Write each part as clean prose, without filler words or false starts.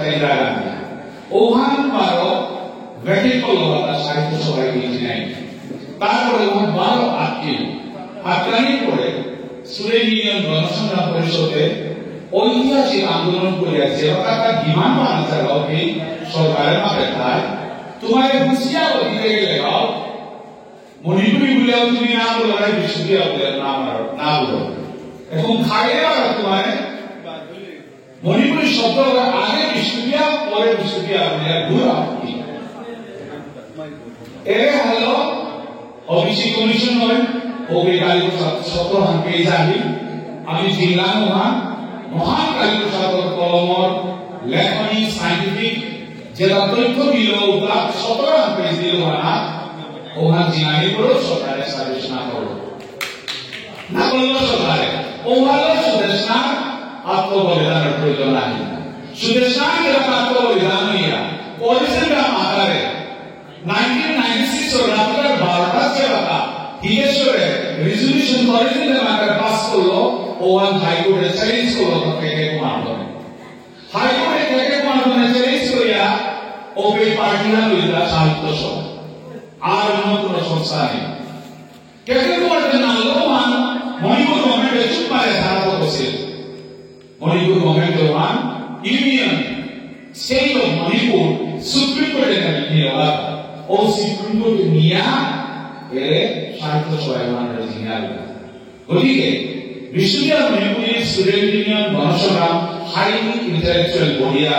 ইন্দিরা গান্ধী ওহান বারো ব্যাটিং করলো তার সাহিত্য সভায় গিয়েছি নাই তারপরে ওহান বারো আটকানি করে স্টুডেন্ট ইউনিয়ন গণসংগ্রাম পরিষদে ঐতিহাসিক আন্দোলন করিয়াছে তার ডিমান্ড আনছে এই সরকারের মাঠে তাই তোমার হুঁশিয়া দিতে গেলে মণিপুরি বলেও তুমি না বলো বিশ্ববিদ্যালয় না বলো এখন খাইয়ে তোমার মণিপুরি শব্দ আগে বিশ্ববিদ্যালয় পরে বিশ্ববিদ্যালয় ঘুরা এর হলো ওবিসি কমিশন হয় ওকে কালীপ্রসাদ সতহান পেয়ে যাবি আমি জিল্লা মহান কালীপ্রসাদ কলমর লেখনী সাইন্টিফিক যেটা তথ্য দিল উপলাভ সতহান পেয়ে দিল না ওহান জিনানি করে সরকারের সাজেশ না করলো না করলো সরকারে ওহালো সুদেশনা আত্মবলিদানের প্রয়োজন নাই সুদেশনা যেটা আত্মবলিদান হইয়া পলিসিটা আকারে 1996 রাতের 12টা সেবাটা হিলেশ্বরে রেজলিউশন করেছিলেন আকারে পাস করলো ওয়ান হাইকোর্টে চ্যালেঞ্জ করলো কেকে কুমার হাইকোর্টে কেকে কুমার চ্যালেঞ্জ করিয়া ওপে পার্টিরা লইলা সাহিত্য সভা আর অন্য সংস্থা নেই কেকে কুমার নাম ওয়ান মণিপুর গভর্নমেন্টের চুপ পারে তারা তো বসে মণিপুর গভর্নমেন্টের one union state of Manipur supreme কোর্টে নিয়ে ও সুপ্রিম কোর্ট নিয়া এর সাহিত্য সভায় ওনারা জিনিয়াল গতিকে বিশ্ববিদ্যালয় মণিপুরি স্টুডেন্ট ইউনিয়ন গণসংগ্রাম হাইলি ইন্টেলেকচুয়াল বডিয়া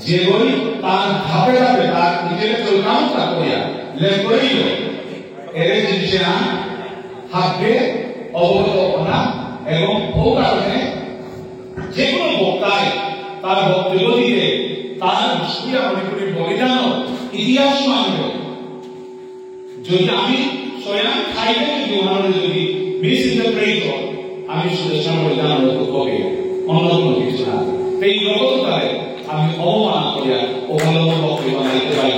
যেগুলি তার ধাপে ধাপে তার ইন্টেলেকচুয়াল কামটা করিয়া লেখইল এর জিনিসে হাতে অবগত এবং ও কারণে যে কোনো বক্তায় তার বক্তব্য দিতে তার বিশ্ববিদ্যালয় মণিপুরি বলিদান ইতিহাস মানব যদি আমি স্বয়ং খাইতে যদি মিস ইন্টারপ্রেট আমি সুদেশনা বলিদান কবে অন্য কোনো কিছু না এই জগৎ আমি অবমান করিয়া ওখানে বক্তব্য বানাইতে পারি